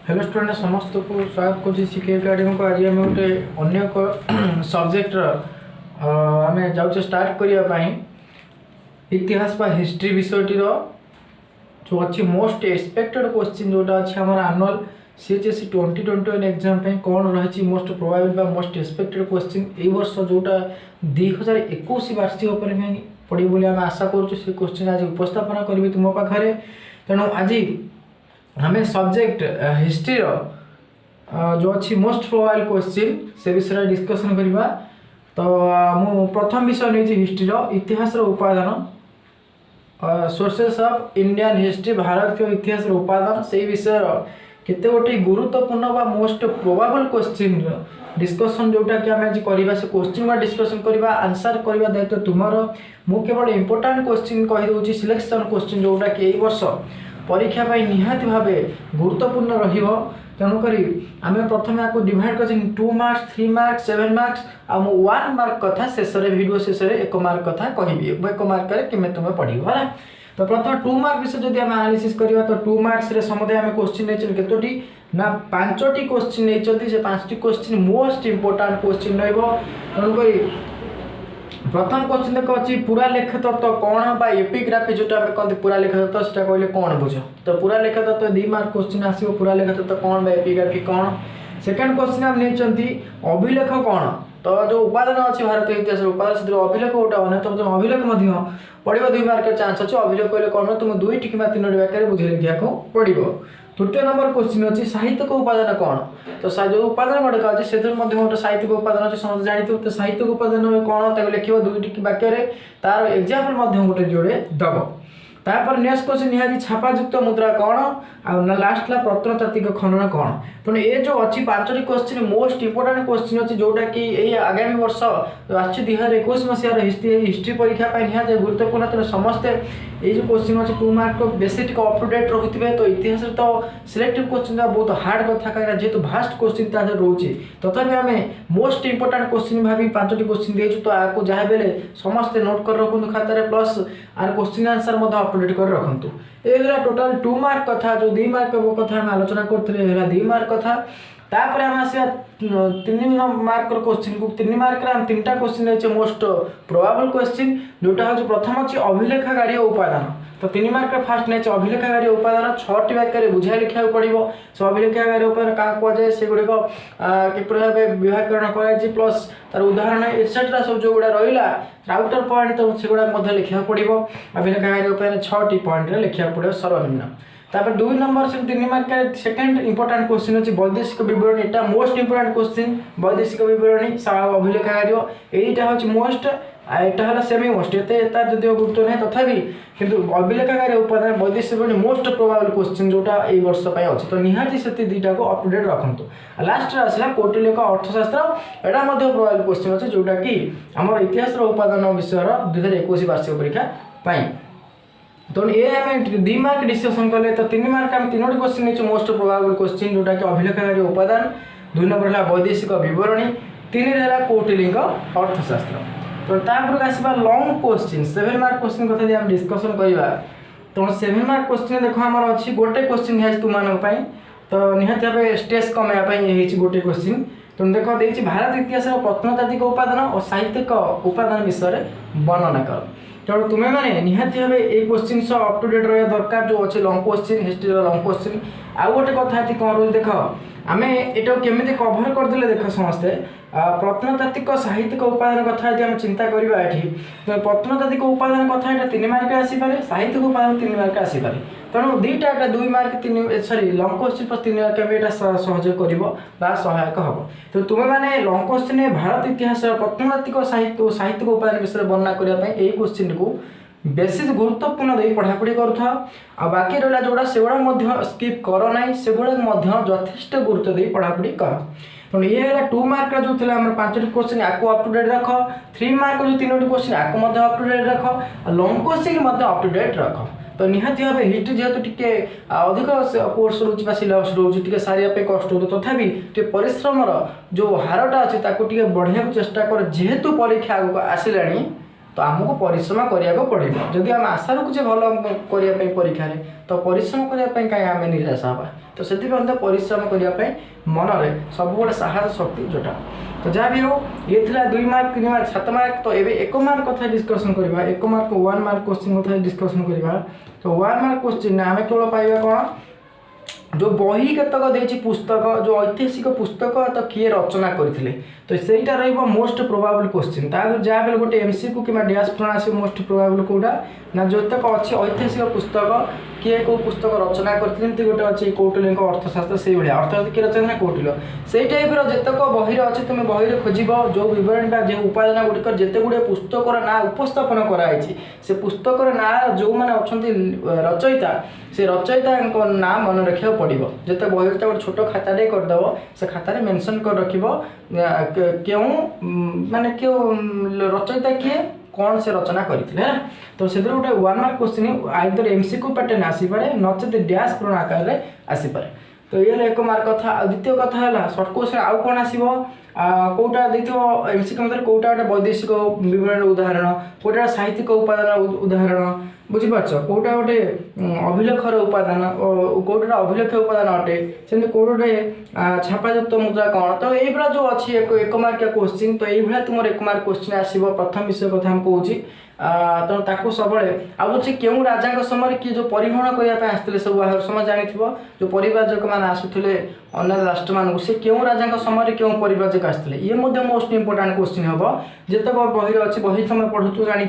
Hello student समस्त को स्वागत कर शिखे एकेडमी को। आज आम गोटे अन्य सब्जेक्ट आम जाऊे स्टार्ट करने इतिहास बा हिस्ट्री विषयटी जो अच्छी मोस्ट एक्सपेक्टेड क्वेश्चन जोटा अच्छे आम आनुअल सीएचएससी 2021 एग्जाम कौन रही मोस्ट प्रोबाबल बा मोस्ट एक्सपेक्टेड क्वेश्चन ए वर्ष जोटा 2021 वार्षिक पड़ी बोली आम आशा करुँ से क्वेश्चन आज उपस्थापन करी तुम पाखे। तेणु आज हमें सब्जेक्ट हिस्ट्री जो अच्छी मोस्ट प्रोबाबल क्वेश्चन से विषय डिस्कसन करवा। तो मु प्रथम विषय नहीं हिस्ट्री इतिहास उपादान sources of Indian history Bharat के इतिहास उपादान से विषय केते गोटे गुरुत्वपूर्ण बा मोस्ट प्रोबाबल क्वेश्चन डिस्कसन जोटा कि आम आज करवा से क्वेश्चन बा डिस्कसन करवा आंसर करवा दायित्व तुमर। मु केवल इंपोर्टेंट क्वेश्चन कहीदे सिलेक्शन क्वेश्चन जोटा कि यही वर्ष परीक्षा पाई निहाती भावे गुरुत्वपूर्ण रहिबो। तेणुक आम प्रथम आपको डिवाइड कर 2 मार्क्स 3 मार्क्स 7 मार्क्स आ 1 मार्क कथा शेष वीडियो शेष 1 मार्क कथा कहि 1 मार्क केमे तुम पढ़िबो है। तो प्रथम 2 मार्क विषय जब आम एनालिसिस करवा तो 2 मार्क्स रे समुदाय आम क्वेश्चन नहीं केतोटी ना 5टी क्वेश्चन नहीं से 5टी क्वेश्चन मोस्ट इंपोर्टेंट क्वेश्चन रहिबो। तेणुक प्रथम क्वेश्चन देख अच्छी पूरा लेख तत्व कौन बा एपिग्राफी जोटा कहते पूरा लेख तत्व से कहले कौन बुझ। तो पूरा लेख तत्व 2 मार्क क्वेश्चन आसो पूरा लेख तत्व कौन बा एपिग्राफी कौन। सेकंड क्वेश्चन आप नहीं अभिलेख कौन। तो जो उपादान अच्छी भारतीय इतिहास उपादान से अभिलेख गोटे अन्यतम जो अभिलेख पढ़ो 2 मार्क चांस अच्छे। अभिलेख कहले कौन तुम 2टी कि 3टी व्याख्या बुझे लिखा पड़ो। तृतीय नंबर क्वेश्चन अच्छी साहित्यिक उपादान कौन। तो जो उपादान गुड़ाक अच्छे से गोटे साहित्यिक उपादान अच्छे समझ जानते तो साहित्यिक उपादान कौन लिख 2टी वाक्य तार एग्जाम्पल गोटे जोड़े दब। तापर नेक्स्ट क्वेश्चन निहाती छापायुक्त मुद्रा कौन आ लास्ट ला प्रत्नतात्विक खनन कौन। तेणु ये जो अच्छी 5टी क्वेश्चन मोस्ट इंपोर्टेंट क्वेश्चन अच्छी जोटा कि ये आगामी वर्ष आस 2021 मसीहार हिस्ट्री परीक्षा निहाती गुरुत्वपूर्ण। तेणु समस्ते ये जो क्वेश्चन अच्छे 2 मार्क को बेस अप टू डेट रोथे। तो इतिहास तो सिलेक्टिव क्वेश्चन बहुत हार्ड कथा कहीं जेहतु भास्ट क्वेश्चन ता रोचे तथापि आम मोस्ट इंपोर्टेंट क्वेश्चन भावी 5टी क्वेश्चन देचु। तो आपको जहाँ बेले समस्ते नोट कर रखु खातार प्लस आर क्वेश्चन आंसर अपडेट कर रखु। ये टोटाल 2 मार्क कथा जो 2 मार्क कथा आम आलोचना करते 2 मार्क कथा। तापर आम आसा 3 मार्क क्वेश्चन को 3 मार्क आम 3टा क्वेश्चन अच्छे मोस्ट प्रोबाबल क्वेश्चन जोटा हूँ प्रथम अच्छी अभिलेखागारी उपादान। तो 3 मार्क फास्ट नहीं अभिलेखागारी उपादान 6टी वाक्य बुझाई लिखा पड़ो। सो अभिलेखागारी उपादान क्या कहुए से गुड़िक किपर भाव विभागकरण कर प्लस तार उदाहरण एटसेट्रा सब जो गुड़ा रहा आउटर पॉइंट तो से गुड़ा लिखा पड़ो। अभिलेखागारी उपादान 6टी पॉइंट लिखा पड़ो सर्वनिम्न। तापर 2 नंबर से 3 मार्क सेकंड इंपोर्टेंट क्वेश्चन अच्छी वैदेशिक विवरणी। एटा मोस्ट इंपोर्टेंट क्वेश्चन वैदेशिक विवरणी अभिलेखागारी यहीटा हूँ मोस्ट एटा है सेमी मोस्ट एत जो गुरुत्व ना तथापि किंतु अभिलेखागारी उपादान वैदेशिक विवरणी मोस्ट प्रोबाबल क्वेश्चन जोटा ये वर्ष अच्छे। तो निहाती से 2टा को अपडेट रखु। लास्ट आसला कौटिल्यक अर्थशास्त्र एटा प्रोबाबल क्वेश्चन अच्छे जोटा कि आम इतिहास उपादान विषय 2021 वार्षिक परीक्षा। तो ये आम 2 मार्क डिस्कसन कले। तो 3 मार्क आम 3टी क्वेश्चन नहीं मोस्ट प्रोबाबल क्वेश्चन जोटा कि अभिलेखागारी उपादान 2 नंबर है वैदेशिक विवरणी 3 है कौटिल्यक अर्थशास्त्र। तो तापर आसवा लॉन्ग क्वेश्चन 7 मार्क क्वेश्चन कथा आम डिस्कसन करवा। तो 7 मार्क क्वेश्चन देख आम अच्छी गोटे क्वेश्चन है तुम। तो निहाती भाव स्ट्रेस कमाई गोटे क्वेश्चन। तो देख देखिए भारत इतिहास प्रत्नतात्विक उपादान और साहित्यिक उपादान विषय वर्णना कर। तेणु तुम्हें मैंने निहाती भाव ये क्वेश्चन सह अप टू डेट रहा दरकार जो अच्छे long question history long question. आउ गोटे कथा कौन रोज देख आम यहाँ केमी कभर करदे देख समस्ते प्रत्नतात्विक साहित्यिक उपादान कथा आम चिंता करवा ये तो प्रत्नतात्विक उपादान कथा यहाँ 3 मार्क आसपे साहित्यिक उपादान 3 मार्क आसपे। तेणु 2टा 2 मार्क 3 सरी लंग क्वेश्चन प्लस 3 मार्क भी सहयोग कर सहायक हम। तो तुम्हें मैंने लंग क्वेश्चन भारत इतिहास प्रत्नतात्विक साहित्यिक उपादान विषय वर्णना करने यही क्वेश्चन को बेसिस गुरुत्वपूर्ण दे पढ़ापढ़ी करूथा। बाकी रहा जोड़ा से गुड़ा स्किप कर ना से गुड़ा यथेष्ट गुरुत्व दे पढ़ापढ़ी कर। तो ये है 2 मार्क जो थे 5टी क्वेश्चन आपको अप टू डेट रख। 3 मार्क जो 3टी क्वेश्चन आपको अप टू डेट रख। Long question up to date रख। तो निहाती भाव हिस्ट्री जेहतु टी अधिक कोर्स रोचे सिलेबस रोचे सारे कष्ट हो तथापि परिश्रम जो हारटा अच्छे बढ़िया चेष्टा कर जेहेतु परीक्षा आगे आसला तो आमको परिश्रम करिया पड़ो जदि आम आशा रखुचे भल करने परीक्षा तो परिश्रम करने कहीं आम निराश हाँ तो से परिश्रम करने मन में सब साहस शक्ति जोटा तो जहाँ भी हो ये थिला 2 मार्क 3 मार्क 7 मार्क तो ये 1 मार्क कथा डिस्कसन करवा 1 मार्क 1 मार्क क्वेश्चन कथा डिस्कसन करवा तो 1 मार्क क्वेश्चन आम केवल पाइबा कौन जो बही केतक देती पुस्तक जो ऐतिहासिक पुस्तक तो किए रचना करते तो सहीटा रोस्ट प्रोबाबल क्वेश्चन तार जहाँ भी गोटे एमसीक्यू कि डैश प्रश्न आस मोस्ट प्रोबाबल कौटा ना जोतक अच्छे ऐतिहासिक पुस्तक किए कौ पुस्तक रचना करते गोटे अच्छे कौटिल्य अर्थशास्त्र से भाया अर्थशास्त्र किए रचना कौटिल्य से टाइप जितक बही अच्छे तुम बही खोज जो बरणी जो उपादान गुड़िक जिते गुड़े पुस्तकर ना उपस्थापन कराई से पुस्तकर ना जो मैंने अच्छा रचयिता से रचयिता ना मन रखा पड़ो जिते बही गोटे छोट खाताटे करदेव से खातार मेनसन कर रख क्यों माने क्यों रचयिता किए कौन से रचना करते हैं तो से गोटे 1 mark question either MCQ pattern आसीपे नचेत डैश पूर्ण आकार में आसीपे तो ये 1 मार्क कथा द्वितीय कथा है सर्ट क्वेश्चन आउ कौन आसो कौटा देखो एमसीक्यू मध्य कौटा गोटे वैदेशिक विवरण उदाहरण कौटा साहित्यिक उपादान उदाहरण बुझीपार कौटा गोटे अभिलेखर उपादान कौटा अभिलेख उपादान अटे से कौटे छापायुक्त मुद्रा कौन तो ये जो अच्छी 1 मार्किया क्वेश्चन तो ये तुम 1 मार्क क्वेश्चन आसो प्रथम विषय कथा हम कहूँ तेणु ताकू सब आउे क्यों राजा समय किए जो परिभ्रमण करने आसते सब बाहर समय जानी जो परिव्राजक मैंने आसुले अन्य राष्ट्र मानक से क्यों राजा समय क्यों परिव्राजक आसते ये मोस्ट इंपोर्टाट क्वेश्चन हम जिते बही अच्छी बही समय पढ़ु जानी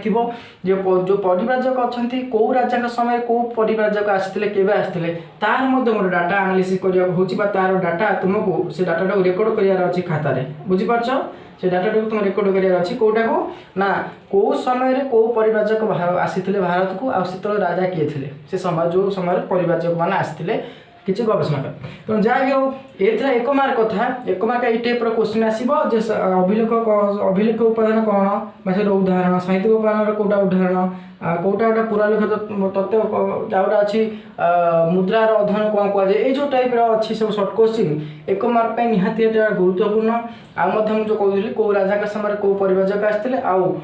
जो परिव्राजक अच्छा कौ राजा समय कौ परिव्राजक आसते केवे आसते तार गोटे डाटा आनालीसिस करने तार डाटा तुमको से डाटा रेकर्ड कर खातार बुझीपार से डाटा तुम रेकर्ड कर कौटा को ना कौ समय कौ परिव्राजक आसी भारत को आत राजा किए थे से समय जो समय परिव्राजक मैंने आसते किसी गवेषणा कर तेणु जहाँ भी हो ये 1 मार्क कथा 1 मार्क ये टाइप क्वेश्चन आसो अभिलेख उपादान कौन से उदाहरण साहित्य उपादान कौटा उदाहरण कौटा गोटे पुरालेख तथ्य जोटा अच्छी मुद्रार अध्ययन कौन कहुए ये टाइप अच्छी सब सर्ट क्वेश्चन 1 मार्क निहाती गुरुत्वपूर्ण आउ जो कहूँ कौ राजा समय कौ परिव्राजक आसते आउ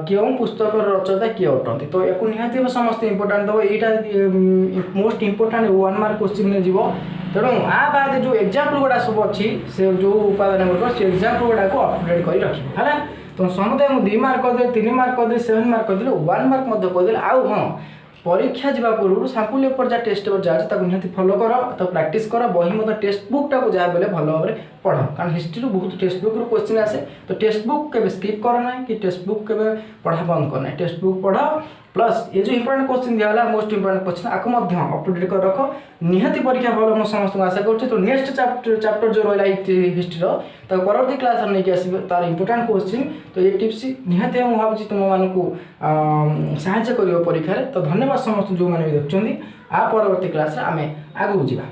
क्यों पुस्तक रचयिता किए अटंती तो या निहाती समस्त इंपोर्टाट दब यहाँ मोस्ट इंपोर्टाट 1 मार्क क्वेश्चन जीव तेणु आ बाद जो एग्जाम्पल गुड़ा सब अच्छी से जो उपादान गुड़क से एग्जाम्पल गुड़ा को अपडेट कर रखिए है तो समुदाय मुझे 2 मार्क करदे 3 मार्क करदे 7 मार्क करदे 1 मार्क करदे आउ हाँ परीक्षा जा पूर्व सैंपल पेपर जहाँ टेस्ट पेपर जहाँ निहाती फॉलो कर तो प्रैक्टिस कर बही टेक्स्ट बुक टाक जहाँ बेले भल भाव में पढ़ कारण हिस्ट्री बहुत टेक्स्ट बुक क्वेश्चन आसे तो टेक्स्ट बुक के स्किप करना कि टेक्स्ट बुक के पढ़ा बंद करना टेक्स्ट बुक पढ़ प्लस ये जो इंपोर्टेंट क्वेश्चन दिया मोस्ट इंपोर्टेंट क्वेश्चन आपको अपडेट कर रख निहाती परीक्षा भल मुझे समस्त आशा कर तो नेक्स्ट चैप्टर जो रहा हिस्ट्री तो परवर्ती क्लास नहीं आस तार इंपोर्टेंट क्वेश्चन तो ये टिप्स निहाती मुझे भावी तुम मानक साहाय्य कर परीक्षा तो धन्यवाद समस्त जो मैंने भी देखुं आ परवर्ती क्लास आम आगे जावा।